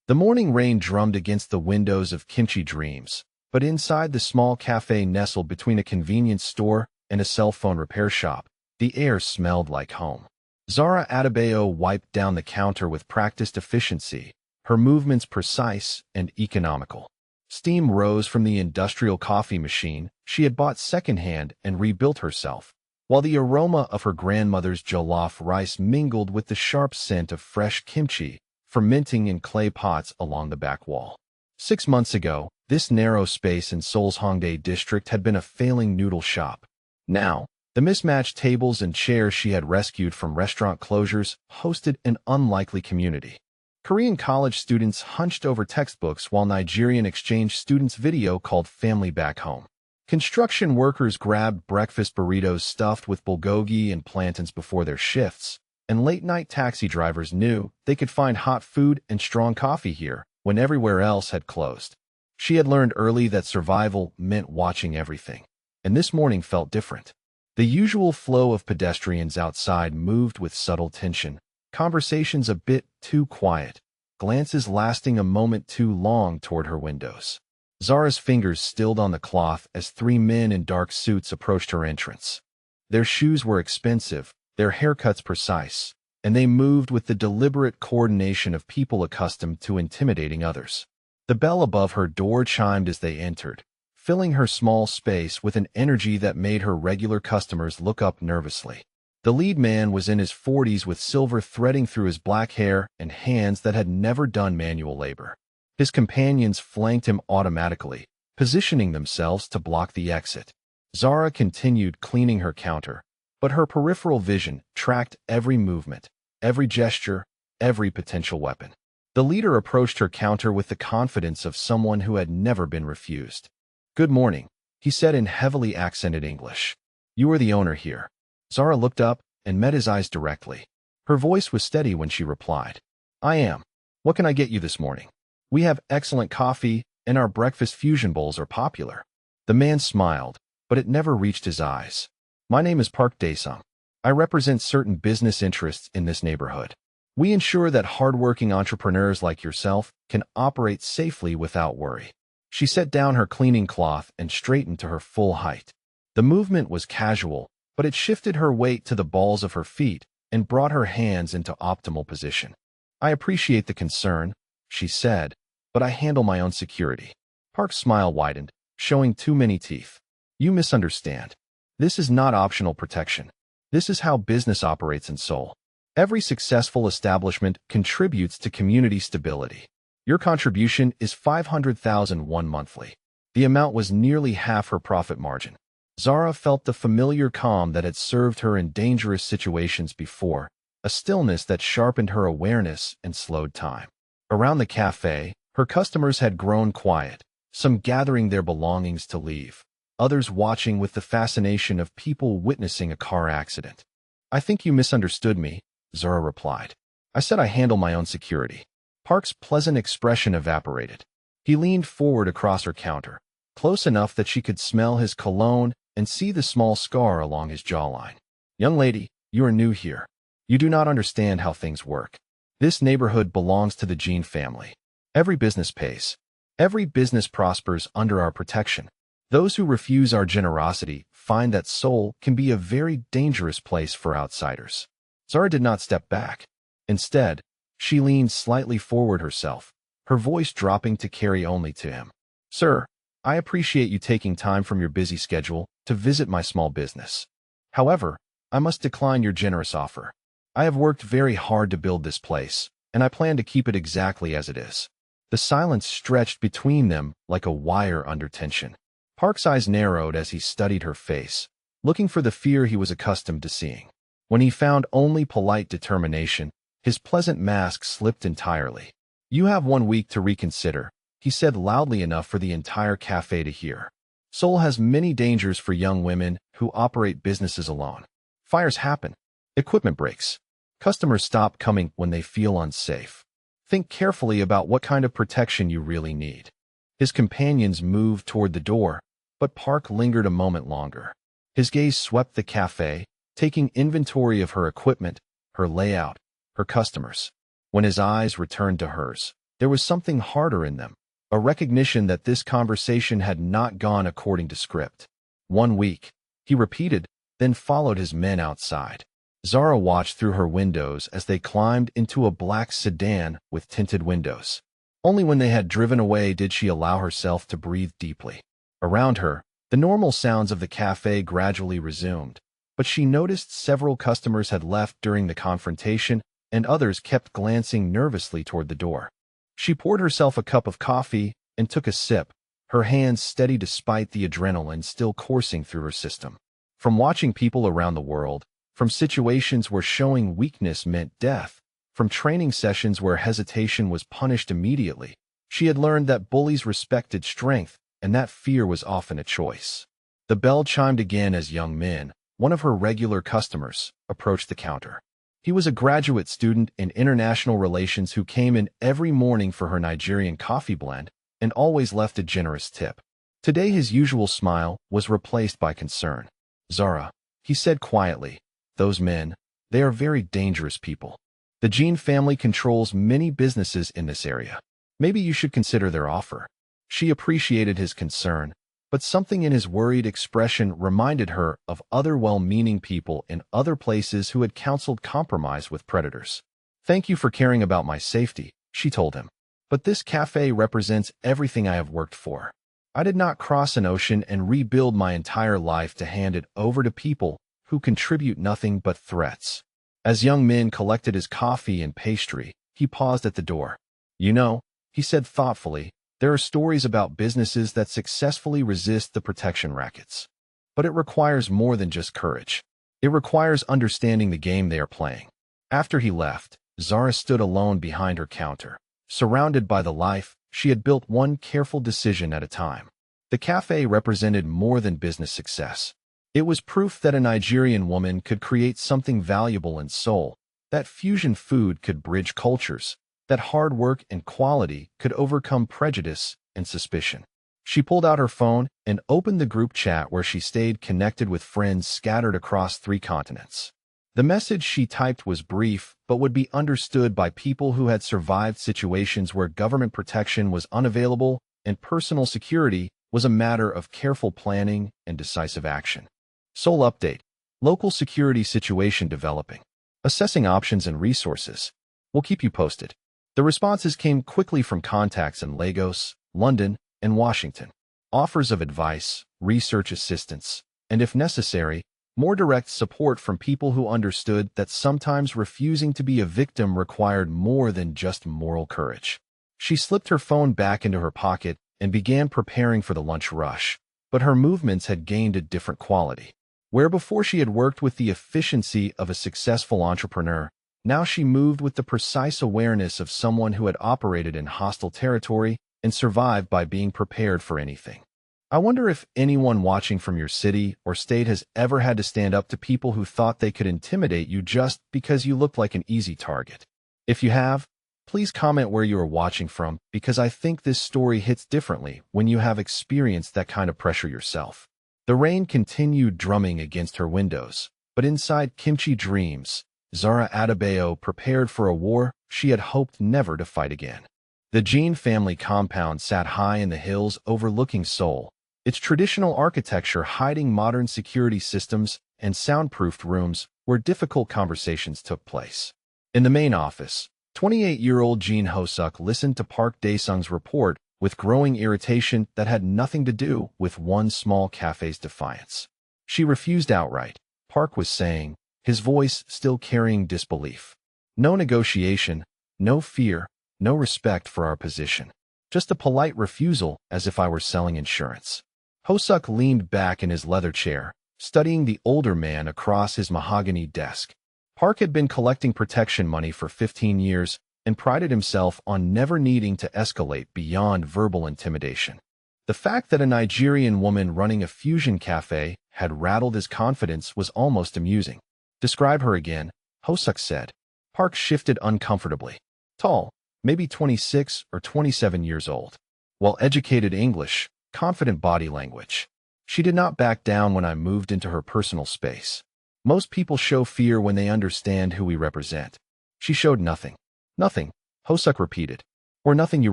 The morning rain drummed against the windows of Kimchi Dreams, but inside the small cafe nestled between a convenience store and a cell phone repair shop, the air smelled like home. Zara Adebayo wiped down the counter with practiced efficiency, her movements precise and economical. Steam rose from the industrial coffee machine she had bought secondhand and rebuilt herself, while the aroma of her grandmother's jollof rice mingled with the sharp scent of fresh kimchi fermenting in clay pots along the back wall. 6 months ago, this narrow space in Seoul's Hongdae district had been a failing noodle shop. Now, the mismatched tables and chairs she had rescued from restaurant closures hosted an unlikely community. Korean college students hunched over textbooks while Nigerian exchange students video called family back home. Construction workers grabbed breakfast burritos stuffed with bulgogi and plantains before their shifts, and late-night taxi drivers knew they could find hot food and strong coffee here when everywhere else had closed. She had learned early that survival meant watching everything, and this morning felt different. The usual flow of pedestrians outside moved with subtle tension, conversations a bit too quiet, glances lasting a moment too long toward her windows. Zara's fingers stilled on the cloth as 3 men in dark suits approached her entrance. Their shoes were expensive, their haircuts precise, and they moved with the deliberate coordination of people accustomed to intimidating others. The bell above her door chimed as they entered, filling her small space with an energy that made her regular customers look up nervously. The lead man was in his 40s with silver threading through his black hair and hands that had never done manual labor. His companions flanked him automatically, positioning themselves to block the exit. Zara continued cleaning her counter, but her peripheral vision tracked every movement, every gesture, every potential weapon. The leader approached her counter with the confidence of someone who had never been refused. "Good morning," he said in heavily accented English. "You are the owner here." Zara looked up and met his eyes directly. Her voice was steady when she replied, "I am. What can I get you this morning? We have excellent coffee, and our breakfast fusion bowls are popular." The man smiled, but it never reached his eyes. "My name is Park Dae-sung. I represent certain business interests in this neighborhood. We ensure that hardworking entrepreneurs like yourself can operate safely without worry." She set down her cleaning cloth and straightened to her full height. The movement was casual, but it shifted her weight to the balls of her feet and brought her hands into optimal position. "I appreciate the concern," she said, "but I handle my own security." Park's smile widened, showing too many teeth. "You misunderstand. This is not optional protection. This is how business operates in Seoul. Every successful establishment contributes to community stability. Your contribution is 500,000 won monthly." The amount was nearly half her profit margin. Zara felt the familiar calm that had served her in dangerous situations before, a stillness that sharpened her awareness and slowed time. Around the cafe, her customers had grown quiet, some gathering their belongings to leave, others watching with the fascination of people witnessing a car accident. "I think you misunderstood me," Zara replied. "I said I handle my own security." Park's pleasant expression evaporated. He leaned forward across her counter, close enough that she could smell his cologne and see the small scar along his jawline. "Young lady, you are new here. You do not understand how things work. This neighborhood belongs to the Jean family. Every business pays. Every business prospers under our protection. Those who refuse our generosity find that Seoul can be a very dangerous place for outsiders." Zara did not step back. Instead, she leaned slightly forward herself, her voice dropping to carry only to him. "Sir, I appreciate you taking time from your busy schedule to visit my small business. However, I must decline your generous offer. I have worked very hard to build this place, and I plan to keep it exactly as it is." The silence stretched between them like a wire under tension. Park's eyes narrowed as he studied her face, looking for the fear he was accustomed to seeing. When he found only polite determination, his pleasant mask slipped entirely. "You have 1 week to reconsider," he said loudly enough for the entire cafe to hear. "Seoul has many dangers for young women who operate businesses alone. Fires happen. Equipment breaks. Customers stop coming when they feel unsafe. Think carefully about what kind of protection you really need." His companions moved toward the door, but Park lingered a moment longer. His gaze swept the cafe, taking inventory of her equipment, her layout, her customers. When his eyes returned to hers, There was something harder in them, a recognition that this conversation had not gone according to script. 1 week, he repeated, then followed his men outside. Zara watched through her windows as they climbed into a black sedan with tinted windows. Only when they had driven away did she allow herself to breathe deeply. Around her, the normal sounds of the cafe gradually resumed, but she noticed several customers had left during the confrontation and others kept glancing nervously toward the door. She poured herself a cup of coffee and took a sip, her hands steady despite the adrenaline still coursing through her system. From watching people around the world, from situations where showing weakness meant death, from training sessions where hesitation was punished immediately, she had learned that bullies respected strength and that fear was often a choice. The bell chimed again as young Min, one of her regular customers, approached the counter. He was a graduate student in international relations who came in every morning for her Nigerian coffee blend and always left a generous tip. Today his usual smile was replaced by concern. "Zara," he said quietly, "those men, they are very dangerous people. The Jean family controls many businesses in this area. Maybe you should consider their offer." She appreciated his concern, but something in his worried expression reminded her of other well-meaning people in other places who had counseled compromise with predators. "Thank you for caring about my safety," she told him. "But this cafe represents everything I have worked for. I did not cross an ocean and rebuild my entire life to hand it over to people who contribute nothing but threats." As young Min collected his coffee and pastry, he paused at the door. "You know," he said thoughtfully, "there are stories about businesses that successfully resist the protection rackets. But it requires more than just courage. It requires understanding the game they are playing." After he left, Zara stood alone behind her counter, surrounded by the life she had built one careful decision at a time. The cafe represented more than business success. It was proof that a Nigerian woman could create something valuable in Seoul, that fusion food could bridge cultures, that hard work and quality could overcome prejudice and suspicion. She pulled out her phone and opened the group chat where she stayed connected with friends scattered across 3 continents. The message she typed was brief but would be understood by people who had survived situations where government protection was unavailable and personal security was a matter of careful planning and decisive action. Seoul update. Local security situation developing. Assessing options and resources. We'll keep you posted. The responses came quickly from contacts in Lagos, London, and Washington. Offers of advice, research assistance, and if necessary, more direct support from people who understood that sometimes refusing to be a victim required more than just moral courage. She slipped her phone back into her pocket and began preparing for the lunch rush, but her movements had gained a different quality. Where before she had worked with the efficiency of a successful entrepreneur, now she moved with the precise awareness of someone who had operated in hostile territory and survived by being prepared for anything. I wonder if anyone watching from your city or state has ever had to stand up to people who thought they could intimidate you just because you looked like an easy target. If you have, please comment where you are watching from, because I think this story hits differently when you have experienced that kind of pressure yourself. The rain continued drumming against her windows, but inside Kimchi Dreams, Zara Adebayo prepared for a war she had hoped never to fight again. The Jean family compound sat high in the hills overlooking Seoul, its traditional architecture hiding modern security systems and soundproofed rooms where difficult conversations took place. In the main office, 28-year-old Jean Hosuk listened to Park Dae-sung's report with growing irritation that had nothing to do with one small cafe's defiance. She refused outright, Park was saying, his voice still carrying disbelief. "No negotiation, no fear, no respect for our position. Just a polite refusal as if I were selling insurance." Hosuk leaned back in his leather chair, studying the older man across his mahogany desk. Park had been collecting protection money for 15 years and prided himself on never needing to escalate beyond verbal intimidation. The fact that a Nigerian woman running a fusion cafe had rattled his confidence was almost amusing. "Describe her again," Hosuk said. Park shifted uncomfortably. Tall, maybe 26 or 27 years old. Well-educated English, confident body language. She did not back down when I moved into her personal space. Most people show fear when they understand who we represent. She showed nothing. "Nothing," Hosuk repeated. or nothing you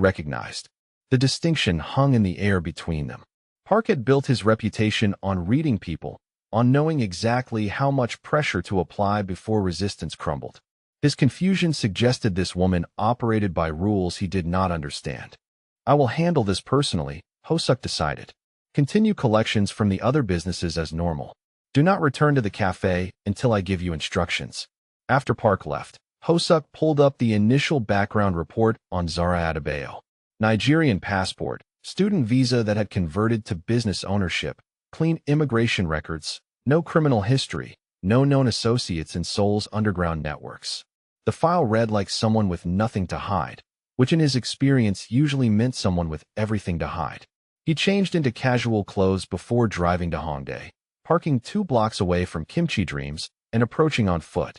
recognized. The distinction hung in the air between them. Park had built his reputation on reading people, on knowing exactly how much pressure to apply before resistance crumbled. His confusion suggested this woman operated by rules he did not understand. I will handle this personally, Hosuk decided. Continue collections from the other businesses as normal. Do not return to the cafe until I give you instructions. After Park left, Hosuk pulled up the initial background report on Zara Adebayo. Nigerian passport, student visa that had converted to business ownership, clean immigration records, no criminal history, no known associates in Seoul's underground networks. The file read like someone with nothing to hide, which in his experience usually meant someone with everything to hide. He changed into casual clothes before driving to Hongdae, parking 2 blocks away from Kimchi Dreams and approaching on foot.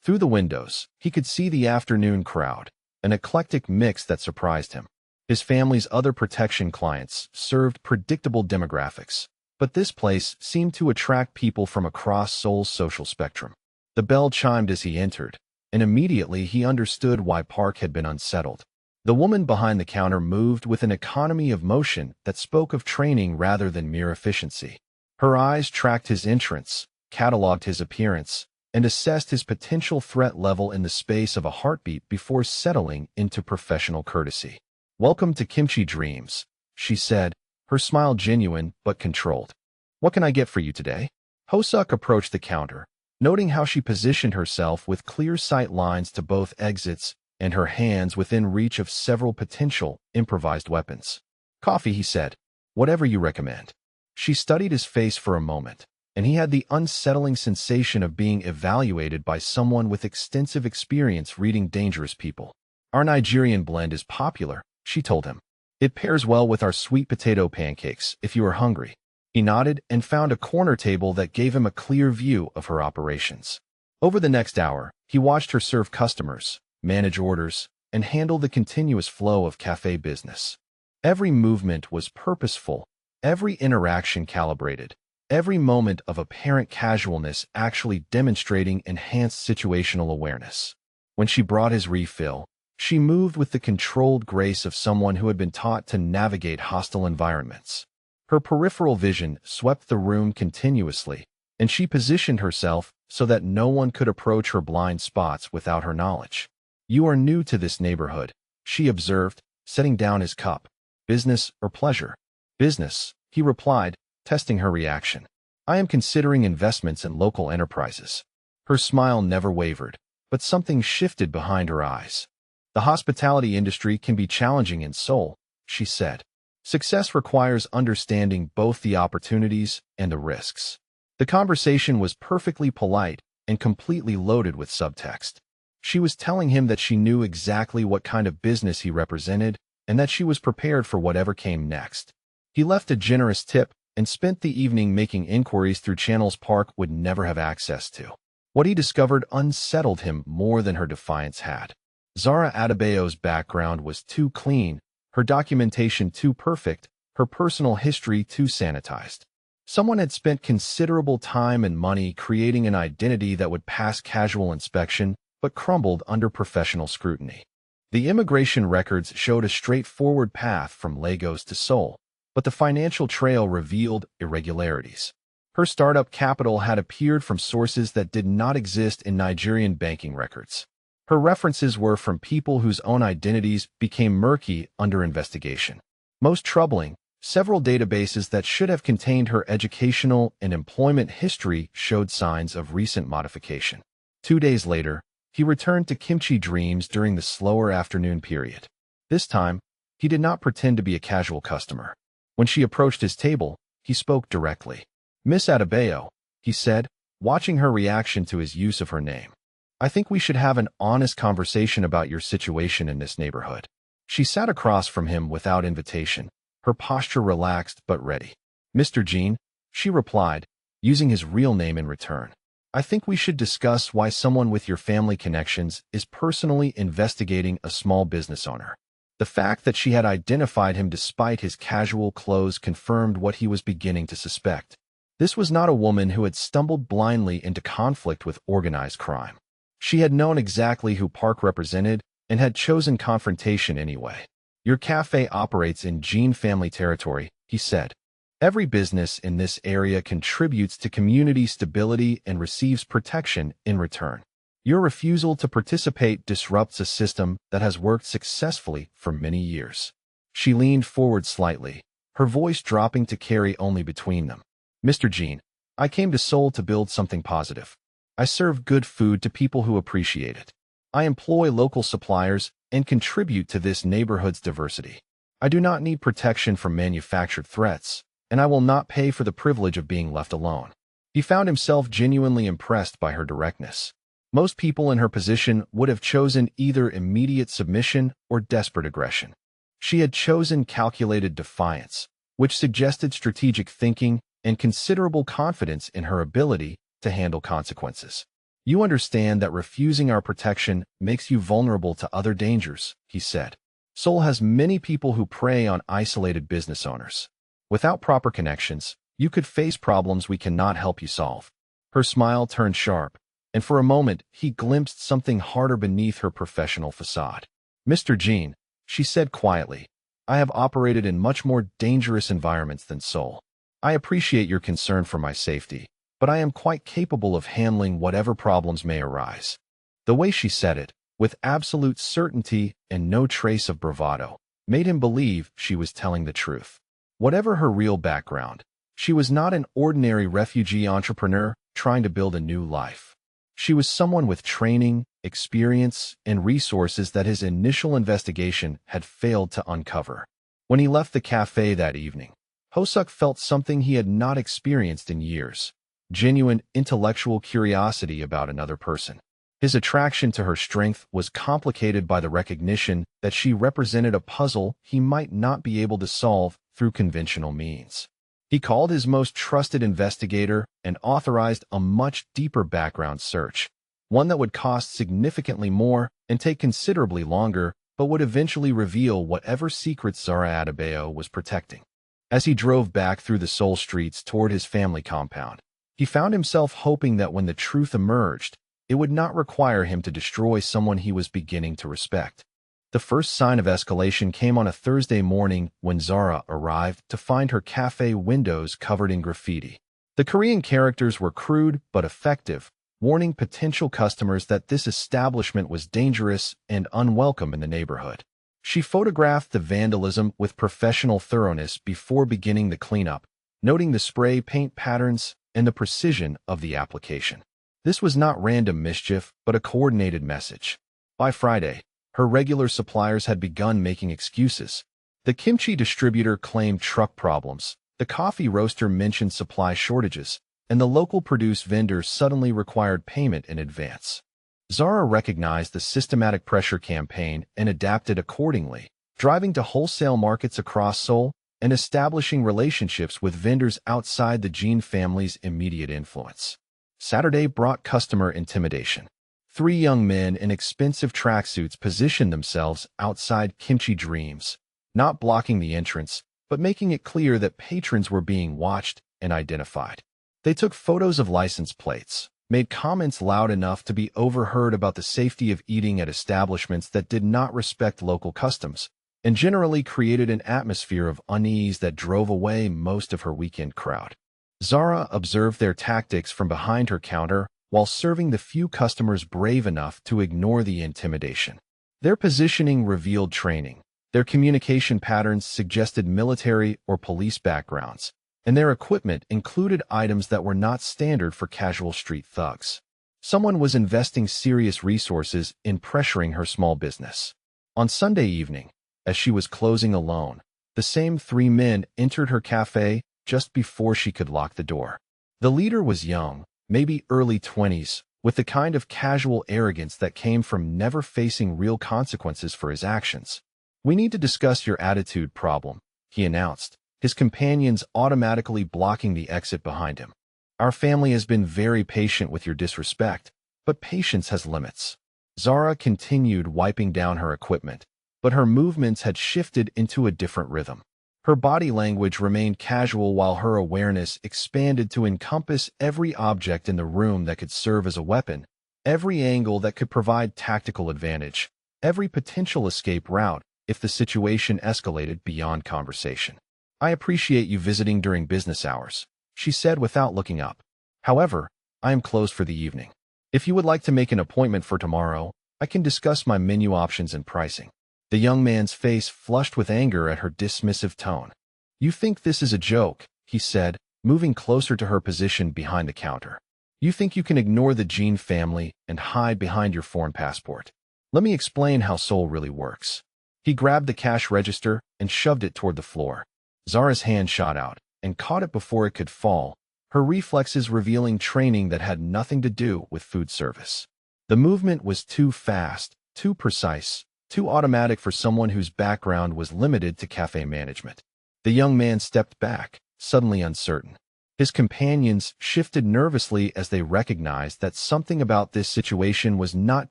Through the windows, he could see the afternoon crowd, an eclectic mix that surprised him. His family's other protection clients served predictable demographics, but this place seemed to attract people from across Seoul's social spectrum. The bell chimed as he entered, and immediately he understood why Park had been unsettled. The woman behind the counter moved with an economy of motion that spoke of training rather than mere efficiency. Her eyes tracked his entrance, cataloged his appearance, and assessed his potential threat level in the space of a heartbeat before settling into professional courtesy. "Welcome to Kimchi Dreams," she said, her smile genuine but controlled. "What can I get for you today?" Hosuk approached the counter, noting how she positioned herself with clear sight lines to both exits and her hands within reach of several potential improvised weapons. "Coffee," he said. "Whatever you recommend." She studied his face for a moment, and he had the unsettling sensation of being evaluated by someone with extensive experience reading dangerous people. "Our Nigerian blend is popular," she told him. "It pairs well with our sweet potato pancakes if you are hungry." He nodded and found a corner table that gave him a clear view of her operations. Over the next hour, he watched her serve customers, manage orders, and handle the continuous flow of cafe business. Every movement was purposeful, every interaction calibrated, every moment of apparent casualness actually demonstrating enhanced situational awareness. When she brought his refill, she moved with the controlled grace of someone who had been taught to navigate hostile environments. Her peripheral vision swept the room continuously, and she positioned herself so that no one could approach her blind spots without her knowledge. "You are new to this neighborhood," she observed, setting down his cup. "Business or pleasure?" "Business," he replied, testing her reaction. "I am considering investments in local enterprises." Her smile never wavered, but something shifted behind her eyes. "The hospitality industry can be challenging in Seoul," she said. "Success requires understanding both the opportunities and the risks." The conversation was perfectly polite and completely loaded with subtext. She was telling him that she knew exactly what kind of business he represented and that she was prepared for whatever came next. He left a generous tip and spent the evening making inquiries through channels Park would never have access to. What he discovered unsettled him more than her defiance had. Zara Adebayo's background was too clean, her documentation too perfect, her personal history too sanitized. Someone had spent considerable time and money creating an identity that would pass casual inspection, but crumbled under professional scrutiny. The immigration records showed a straightforward path from Lagos to Seoul, but the financial trail revealed irregularities. Her startup capital had appeared from sources that did not exist in Nigerian banking records. Her references were from people whose own identities became murky under investigation. Most troubling, several databases that should have contained her educational and employment history showed signs of recent modification. 2 days later, he returned to Kimchi Dreams during the slower afternoon period. This time, he did not pretend to be a casual customer. When she approached his table, he spoke directly. "Miss Adebayo," he said, watching her reaction to his use of her name. "I think we should have an honest conversation about your situation in this neighborhood." She sat across from him without invitation, her posture relaxed but ready. "Mr. Jean," she replied, using his real name in return. "I think we should discuss why someone with your family connections is personally investigating a small business owner." The fact that she had identified him despite his casual clothes confirmed what he was beginning to suspect. This was not a woman who had stumbled blindly into conflict with organized crime. She had known exactly who Park represented and had chosen confrontation anyway. Your cafe operates in Jean family territory, he said. Every business in this area contributes to community stability and receives protection in return. Your refusal to participate disrupts a system that has worked successfully for many years. She leaned forward slightly, her voice dropping to carry only between them. Mr. Jean, I came to Seoul to build something positive. I serve good food to people who appreciate it. I employ local suppliers and contribute to this neighborhood's diversity. I do not need protection from manufactured threats, and I will not pay for the privilege of being left alone. He found himself genuinely impressed by her directness. Most people in her position would have chosen either immediate submission or desperate aggression. She had chosen calculated defiance, which suggested strategic thinking and considerable confidence in her ability to handle consequences. You understand that refusing our protection makes you vulnerable to other dangers, he said. Seoul has many people who prey on isolated business owners. Without proper connections, you could face problems we cannot help you solve. Her smile turned sharp, and for a moment he glimpsed something harder beneath her professional facade. Mr. Jean, she said quietly, I have operated in much more dangerous environments than Seoul. I appreciate your concern for my safety, but I am quite capable of handling whatever problems may arise. The way she said it, with absolute certainty and no trace of bravado, made him believe she was telling the truth. Whatever her real background, she was not an ordinary refugee entrepreneur trying to build a new life. She was someone with training, experience, and resources that his initial investigation had failed to uncover. When he left the cafe that evening, Hosuk felt something he had not experienced in years. Genuine intellectual curiosity about another person. His attraction to her strength was complicated by the recognition that she represented a puzzle he might not be able to solve through conventional means. He called his most trusted investigator and authorized a much deeper background search, one that would cost significantly more and take considerably longer, but would eventually reveal whatever secrets Zara Adebayo was protecting. As he drove back through the Seoul streets toward his family compound, he found himself hoping that when the truth emerged, it would not require him to destroy someone he was beginning to respect. The first sign of escalation came on a Thursday morning when Zara arrived to find her cafe windows covered in graffiti. The Korean characters were crude but effective, warning potential customers that this establishment was dangerous and unwelcome in the neighborhood. She photographed the vandalism with professional thoroughness before beginning the cleanup, noting the spray paint patterns and the precision of the application. This was not random mischief, but a coordinated message. By Friday, her regular suppliers had begun making excuses. The kimchi distributor claimed truck problems, the coffee roaster mentioned supply shortages, and the local produce vendor suddenly required payment in advance. Zara recognized the systematic pressure campaign and adapted accordingly, driving to wholesale markets across Seoul and establishing relationships with vendors outside the Jean family's immediate influence. Saturday brought customer intimidation. 3 young men in expensive tracksuits positioned themselves outside Kimchi Dreams, not blocking the entrance, but making it clear that patrons were being watched and identified. They took photos of license plates, made comments loud enough to be overheard about the safety of eating at establishments that did not respect local customs, and generally created an atmosphere of unease that drove away most of her weekend crowd. Zara observed their tactics from behind her counter while serving the few customers brave enough to ignore the intimidation. Their positioning revealed training. Their communication patterns suggested military or police backgrounds, and their equipment included items that were not standard for casual street thugs. Someone was investing serious resources in pressuring her small business. On Sunday evening, as she was closing alone, the same 3 men entered her cafe just before she could lock the door. The leader was young, maybe early 20s, with the kind of casual arrogance that came from never facing real consequences for his actions. "We need to discuss your attitude problem," he announced, his companions automatically blocking the exit behind him. "Our family has been very patient with your disrespect, but patience has limits." Zara continued wiping down her equipment, but her movements had shifted into a different rhythm. Her body language remained casual while her awareness expanded to encompass every object in the room that could serve as a weapon, every angle that could provide tactical advantage, every potential escape route if the situation escalated beyond conversation. "I appreciate you visiting during business hours," she said without looking up. "However, I am closed for the evening. If you would like to make an appointment for tomorrow, I can discuss my menu options and pricing." The young man's face flushed with anger at her dismissive tone. "You think this is a joke," he said, moving closer to her position behind the counter. "You think you can ignore the Jean family and hide behind your foreign passport. Let me explain how Seoul really works." He grabbed the cash register and shoved it toward the floor. Zara's hand shot out and caught it before it could fall, her reflexes revealing training that had nothing to do with food service. The movement was too fast, too precise, too automatic for someone whose background was limited to cafe management. The young man stepped back, suddenly uncertain. His companions shifted nervously as they recognized that something about this situation was not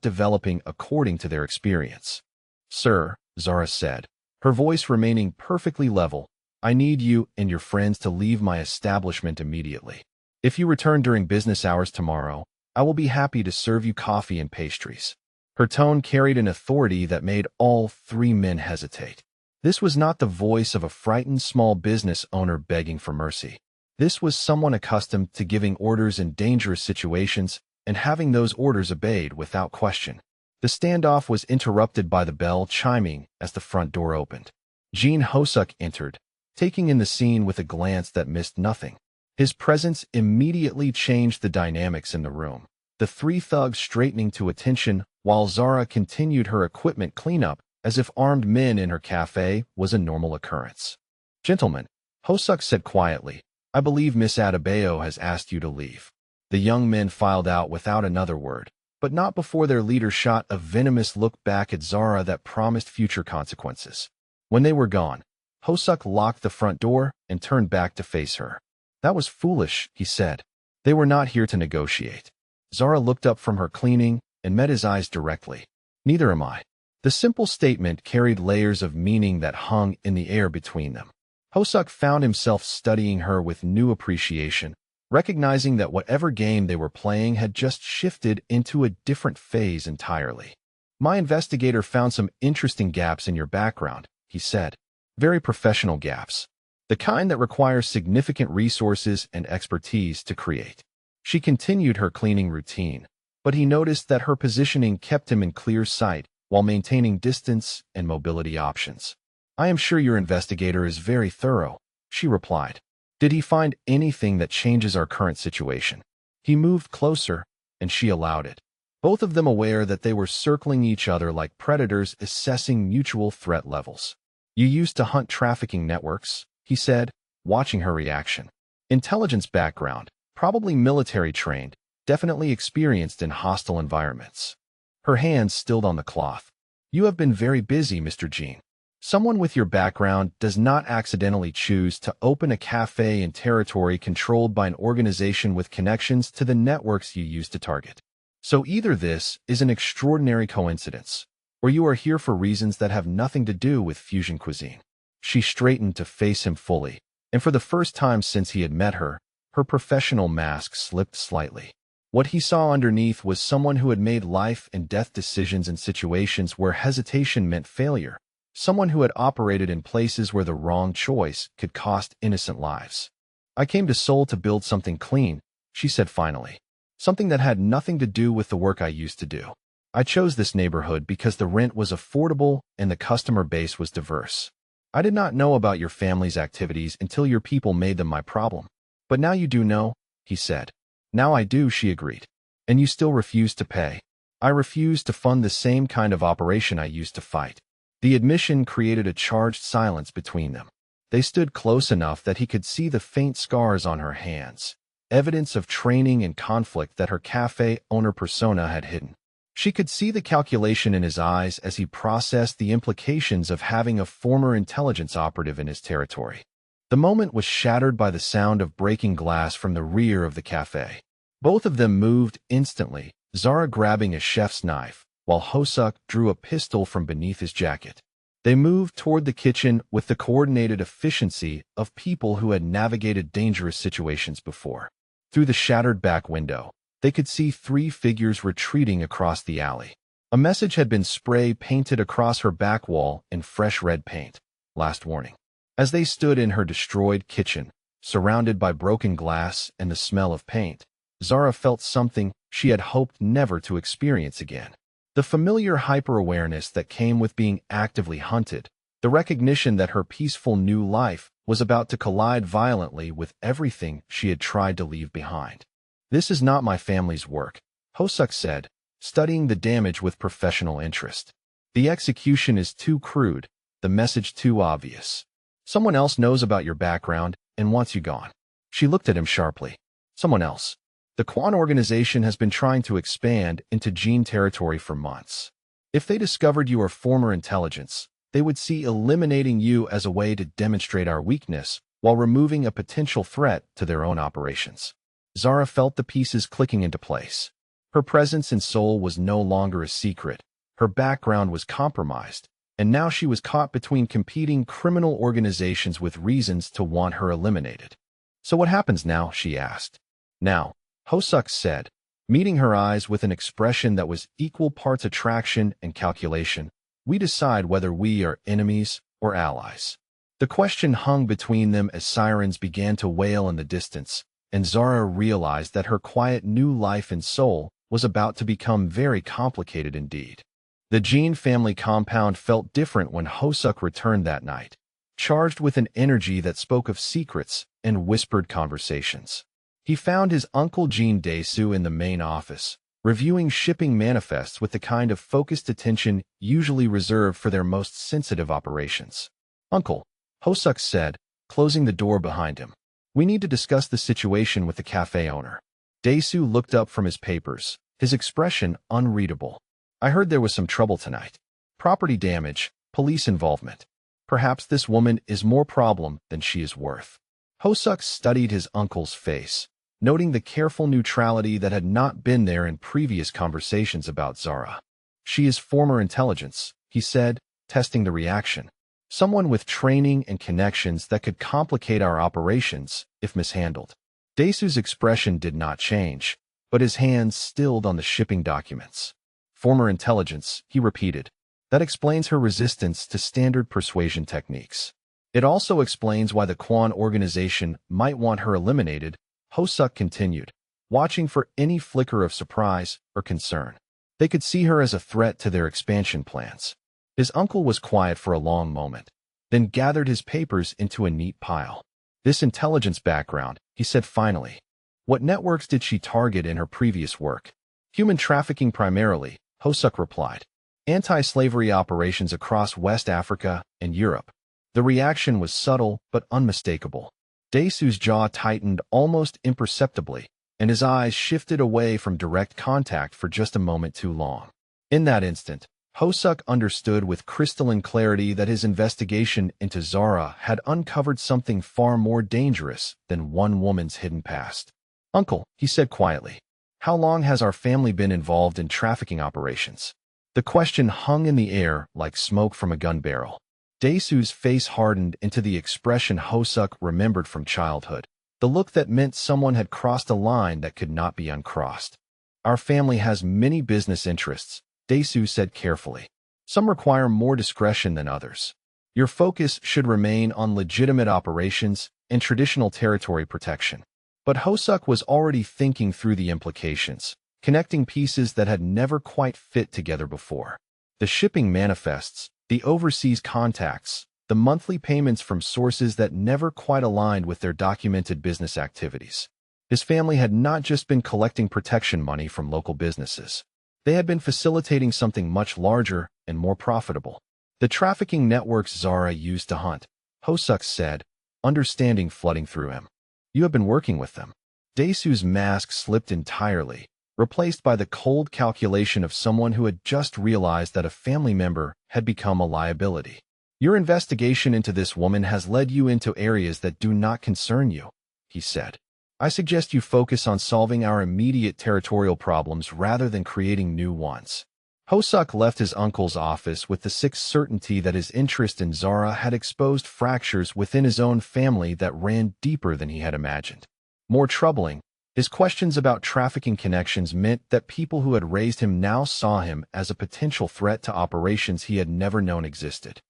developing according to their experience. "Sir," Zara said, her voice remaining perfectly level, "I need you and your friends to leave my establishment immediately. If you return during business hours tomorrow, I will be happy to serve you coffee and pastries." Her tone carried an authority that made all three men hesitate. This was not the voice of a frightened small business owner begging for mercy. This was someone accustomed to giving orders in dangerous situations and having those orders obeyed without question. The standoff was interrupted by the bell chiming as the front door opened. Jean Hosuk entered, taking in the scene with a glance that missed nothing. His presence immediately changed the dynamics in the room, the three thugs straightening to attention while Zara continued her equipment cleanup as if armed men in her cafe was a normal occurrence. "Gentlemen," Hosuk said quietly, "I believe Miss Adebayo has asked you to leave." The young men filed out without another word, but not before their leader shot a venomous look back at Zara that promised future consequences. When they were gone, Hosuk locked the front door and turned back to face her. "That was foolish," he said. "They were not here to negotiate." Zara looked up from her cleaning and met his eyes directly. "Neither am I." The simple statement carried layers of meaning that hung in the air between them. Hosuk found himself studying her with new appreciation, recognizing that whatever game they were playing had just shifted into a different phase entirely. "My investigator found some interesting gaps in your background," he said. "Very professional gaps. The kind that require significant resources and expertise to create." She continued her cleaning routine, but he noticed that her positioning kept him in clear sight while maintaining distance and mobility options. "I am sure your investigator is very thorough," she replied. "Did he find anything that changes our current situation?" He moved closer, and she allowed it, both of them aware that they were circling each other like predators assessing mutual threat levels. "You used to hunt trafficking networks," he said, watching her reaction. "Intelligence background, probably military trained, definitely experienced in hostile environments." Her hands stilled on the cloth. "You have been very busy, Mr. Jean. Someone with your background does not accidentally choose to open a cafe in territory controlled by an organization with connections to the networks you used to target. So either this is an extraordinary coincidence, or you are here for reasons that have nothing to do with fusion cuisine." She straightened to face him fully, and for the first time since he had met her, her professional mask slipped slightly. What he saw underneath was someone who had made life and death decisions in situations where hesitation meant failure, someone who had operated in places where the wrong choice could cost innocent lives. "I came to Seoul to build something clean," she said finally. "Something that had nothing to do with the work I used to do. I chose this neighborhood because the rent was affordable and the customer base was diverse. I did not know about your family's activities until your people made them my problem. But now you do know," he said. "Now I do," she agreed. "And you still refuse to pay." "I refuse to fund the same kind of operation I used to fight." The admission created a charged silence between them. They stood close enough that he could see the faint scars on her hands, evidence of training and conflict that her cafe owner persona had hidden. She could see the calculation in his eyes as he processed the implications of having a former intelligence operative in his territory. The moment was shattered by the sound of breaking glass from the rear of the cafe. Both of them moved instantly, Zara grabbing a chef's knife, while Hosuk drew a pistol from beneath his jacket. They moved toward the kitchen with the coordinated efficiency of people who had navigated dangerous situations before. Through the shattered back window, they could see three figures retreating across the alley. A message had been spray painted across her back wall in fresh red paint. Last warning. As they stood in her destroyed kitchen, surrounded by broken glass and the smell of paint, Zara felt something she had hoped never to experience again. The familiar hyper-awareness that came with being actively hunted, the recognition that her peaceful new life was about to collide violently with everything she had tried to leave behind. "This is not my family's work," Hosuk said, studying the damage with professional interest. "The execution is too crude, the message too obvious. Someone else knows about your background and wants you gone." She looked at him sharply. "Someone else? The Quan organization has been trying to expand into Gene territory for months. If they discovered you are former intelligence, they would see eliminating you as a way to demonstrate our weakness while removing a potential threat to their own operations." Zara felt the pieces clicking into place. Her presence in Seoul was no longer a secret. Her background was compromised, and now she was caught between competing criminal organizations with reasons to want her eliminated. "So what happens now?" she asked. "Now," Hosuk said, meeting her eyes with an expression that was equal parts attraction and calculation, "we decide whether we are enemies or allies." The question hung between them as sirens began to wail in the distance, and Zara realized that her quiet new life in Seoul was about to become very complicated indeed. The Jean family compound felt different when Hosuk returned that night, charged with an energy that spoke of secrets and whispered conversations. He found his uncle Jean Dae-soo in the main office, reviewing shipping manifests with the kind of focused attention usually reserved for their most sensitive operations. "Uncle," Hosuk said, closing the door behind him, "we need to discuss the situation with the cafe owner." Dae-soo looked up from his papers, his expression unreadable. "I heard there was some trouble tonight. Property damage, police involvement. Perhaps this woman is more problem than she is worth." Hosuk studied his uncle's face, noting the careful neutrality that had not been there in previous conversations about Zara. "She is former intelligence," he said, testing the reaction. "Someone with training and connections that could complicate our operations if mishandled." Dae-soo's expression did not change, but his hands stilled on the shipping documents. "Former intelligence," he repeated. "That explains her resistance to standard persuasion techniques. It also explains why the Quan organization might want her eliminated," Hosuk continued, watching for any flicker of surprise or concern. "They could see her as a threat to their expansion plans." His uncle was quiet for a long moment, then gathered his papers into a neat pile. "This intelligence background," he said finally. "What networks did she target in her previous work?" "Human trafficking primarily," Hosuk replied. "Anti-slavery operations across West Africa and Europe." The reaction was subtle but unmistakable. Dae-soo's jaw tightened almost imperceptibly, and his eyes shifted away from direct contact for just a moment too long. In that instant, Hosuk understood with crystalline clarity that his investigation into Zara had uncovered something far more dangerous than one woman's hidden past. "Uncle," he said quietly, "how long has our family been involved in trafficking operations?" The question hung in the air like smoke from a gun barrel. Dae-soo's face hardened into the expression Hosuk remembered from childhood, the look that meant someone had crossed a line that could not be uncrossed. "Our family has many business interests," Dae-soo said carefully. "Some require more discretion than others. Your focus should remain on legitimate operations and traditional territory protection." But Hosuk was already thinking through the implications, connecting pieces that had never quite fit together before. The shipping manifests, the overseas contacts, the monthly payments from sources that never quite aligned with their documented business activities. His family had not just been collecting protection money from local businesses. They had been facilitating something much larger and more profitable. "The trafficking networks Zara used to hunt," Hosuk said, understanding flooding through him. "You have been working with them." Dae-soo's mask slipped entirely, replaced by the cold calculation of someone who had just realized that a family member had become a liability. "Your investigation into this woman has led you into areas that do not concern you," he said. "I suggest you focus on solving our immediate territorial problems rather than creating new ones." Hosuk left his uncle's office with the sick certainty that his interest in Zara had exposed fractures within his own family that ran deeper than he had imagined. More troubling, His questions about trafficking connections meant that people who had raised him now saw him as a potential threat to operations he had never known existed.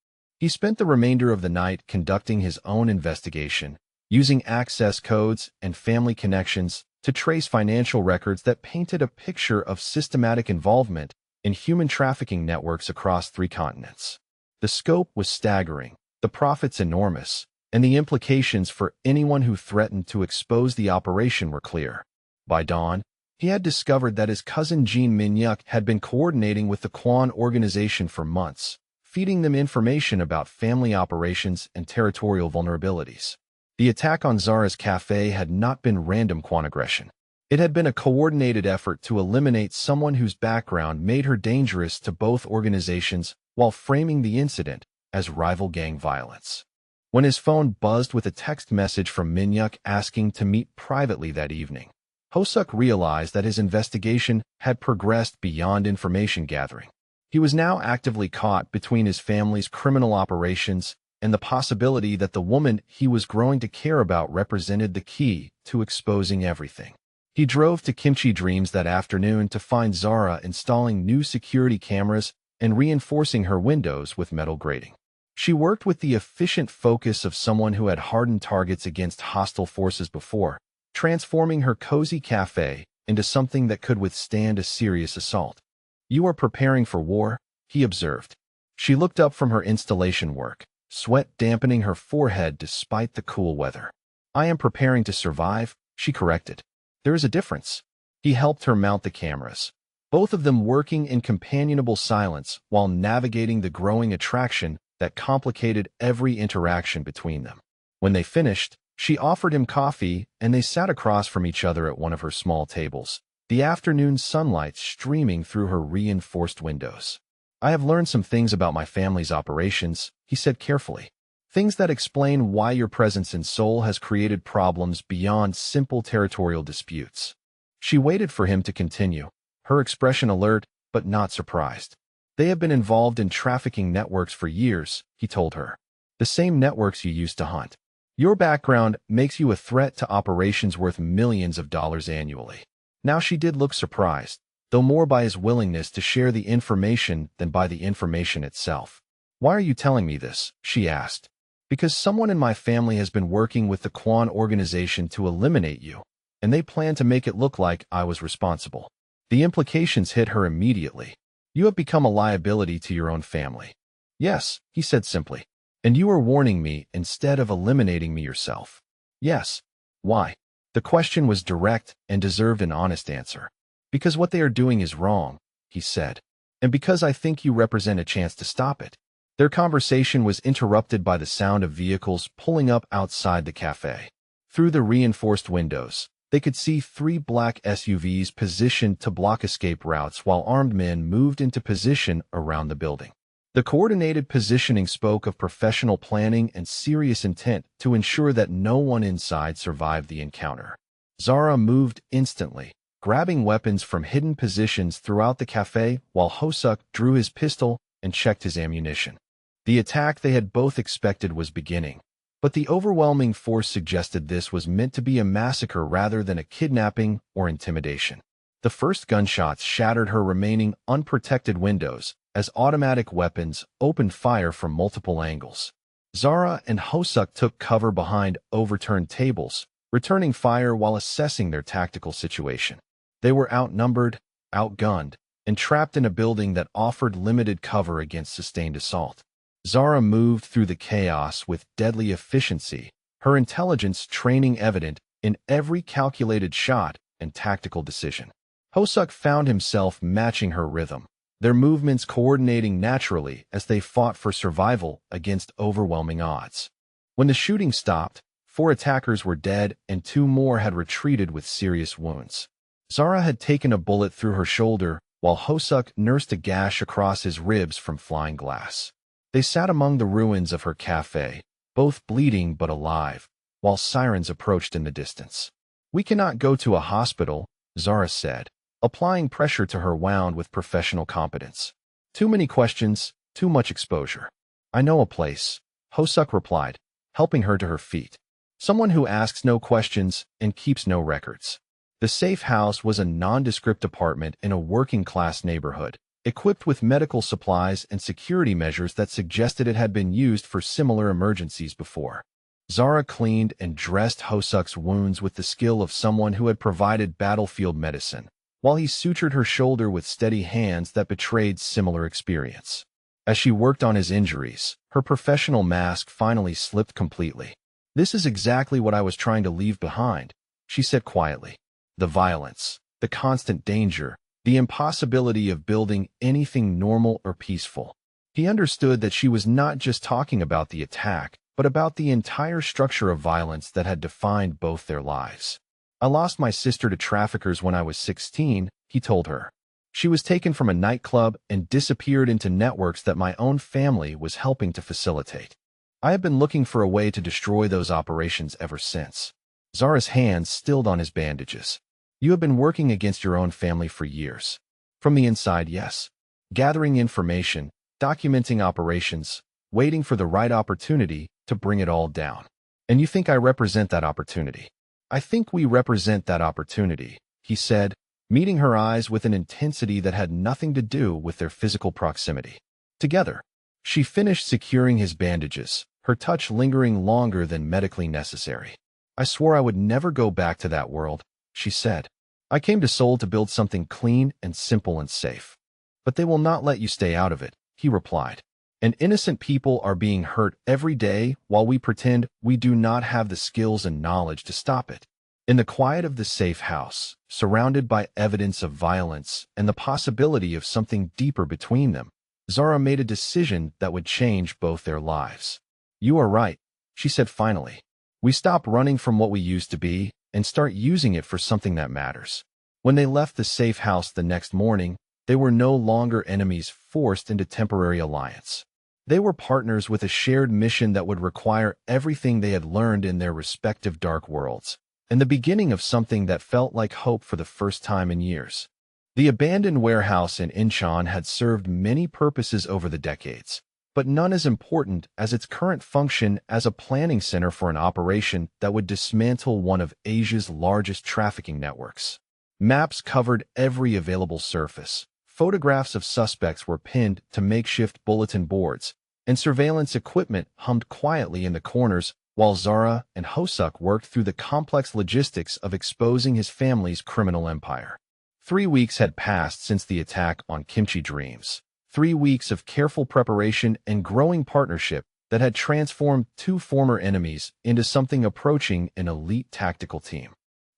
He spent the remainder of the night conducting his own investigation, using access codes and family connections to trace financial records that painted a picture of systematic involvement in human trafficking networks across 3 continents. The scope was staggering, the profits enormous, and the implications for anyone who threatened to expose the operation were clear. By dawn, he had discovered that his cousin Jean Minyuk had been coordinating with the Quan organization for months, feeding them information about family operations and territorial vulnerabilities. The attack on Zara's cafe had not been random Quan aggression. It had been a coordinated effort to eliminate someone whose background made her dangerous to both organizations while framing the incident as rival gang violence. When his phone buzzed with a text message from Minyuk asking to meet privately that evening, Hosuk realized that his investigation had progressed beyond information gathering. He was now actively caught between his family's criminal operations and the possibility that the woman he was growing to care about represented the key to exposing everything. He drove to Kimchi Dreams that afternoon to find Zara installing new security cameras and reinforcing her windows with metal grating. She worked with the efficient focus of someone who had hardened targets against hostile forces before, transforming her cozy cafe into something that could withstand a serious assault. "You are preparing for war," he observed. She looked up from her installation work, sweat dampening her forehead despite the cool weather. "I am preparing to survive," she corrected. "There is a difference." He helped her mount the cameras, both of them working in companionable silence while navigating the growing attraction that complicated every interaction between them. When they finished, she offered him coffee and they sat across from each other at one of her small tables, the afternoon sunlight streaming through her reinforced windows. "I have learned some things about my family's operations," he said carefully. "Things that explain why your presence in Seoul has created problems beyond simple territorial disputes." She waited for him to continue, her expression alert but not surprised. "They have been involved in trafficking networks for years," he told her. "The same networks you used to hunt. Your background makes you a threat to operations worth millions of dollars annually." Now she did look surprised, though more by his willingness to share the information than by the information itself. "Why are you telling me this?" she asked. "Because someone in my family has been working with the Quan organization to eliminate you, and they plan to make it look like I was responsible." The implications hit her immediately. "You have become a liability to your own family." "Yes," he said simply. "And you are warning me instead of eliminating me yourself." "Yes." "Why?" The question was direct and deserved an honest answer. "Because what they are doing is wrong," he said. "And because I think you represent a chance to stop it." Their conversation was interrupted by the sound of vehicles pulling up outside the cafe. Through the reinforced windows, they could see 3 black SUVs positioned to block escape routes while armed men moved into position around the building. The coordinated positioning spoke of professional planning and serious intent to ensure that no one inside survived the encounter. Zara moved instantly, grabbing weapons from hidden positions throughout the cafe while Hosuk drew his pistol and checked his ammunition. The attack they had both expected was beginning, but the overwhelming force suggested this was meant to be a massacre rather than a kidnapping or intimidation. The first gunshots shattered her remaining unprotected windows as automatic weapons opened fire from multiple angles. Zara and Hosuk took cover behind overturned tables, returning fire while assessing their tactical situation. They were outnumbered, outgunned, and trapped in a building that offered limited cover against sustained assault. Zara moved through the chaos with deadly efficiency, her intelligence training evident in every calculated shot and tactical decision. Hosuk found himself matching her rhythm, their movements coordinating naturally as they fought for survival against overwhelming odds. When the shooting stopped, 4 attackers were dead and 2 more had retreated with serious wounds. Zara had taken a bullet through her shoulder, while Hosuk nursed a gash across his ribs from flying glass. They sat among the ruins of her cafe, both bleeding but alive, while sirens approached in the distance. "We cannot go to a hospital," Zara said, applying pressure to her wound with professional competence. "Too many questions, too much exposure." "I know a place," Hosuk replied, helping her to her feet. "Someone who asks no questions and keeps no records." The safe house was a nondescript apartment in a working-class neighborhood, equipped with medical supplies and security measures that suggested it had been used for similar emergencies before. Zara cleaned and dressed Hosuk's wounds with the skill of someone who had provided battlefield medicine, while he sutured her shoulder with steady hands that betrayed similar experience. As she worked on his injuries, her professional mask finally slipped completely. "This is exactly what I was trying to leave behind," she said quietly. The violence, the constant danger, the impossibility of building anything normal or peaceful. He understood that she was not just talking about the attack, but about the entire structure of violence that had defined both their lives. "I lost my sister to traffickers when I was 16, he told her. "She was taken from a nightclub and disappeared into networks that my own family was helping to facilitate. I have been looking for a way to destroy those operations ever since." Zara's hands stilled on his bandages. "You have been working against your own family for years." "From the inside, yes. Gathering information, documenting operations, waiting for the right opportunity to bring it all down. And you think I represent that opportunity?" "I think we represent that opportunity," he said, meeting her eyes with an intensity that had nothing to do with their physical proximity. Together, she finished securing his bandages, her touch lingering longer than medically necessary. "I swore I would never go back to that world," she said. "I came to Seoul to build something clean and simple and safe." "But they will not let you stay out of it," he replied. "And innocent people are being hurt every day while we pretend we do not have the skills and knowledge to stop it." In the quiet of the safe house, surrounded by evidence of violence and the possibility of something deeper between them, Zara made a decision that would change both their lives. "You are right," she said finally. "We stop running from what we used to be and start using it for something that matters." When they left the safe house the next morning, they were no longer enemies forced into temporary alliance. They were partners with a shared mission that would require everything they had learned in their respective dark worlds, and the beginning of something that felt like hope for the first time in years. The abandoned warehouse in Incheon had served many purposes over the decades, but none as important as its current function as a planning center for an operation that would dismantle one of Asia's largest trafficking networks. Maps covered every available surface, photographs of suspects were pinned to makeshift bulletin boards, and surveillance equipment hummed quietly in the corners while Zara and Hosuk worked through the complex logistics of exposing his family's criminal empire. 3 weeks had passed since the attack on Kimchi Dreams. 3 weeks of careful preparation and growing partnership that had transformed two former enemies into something approaching an elite tactical team.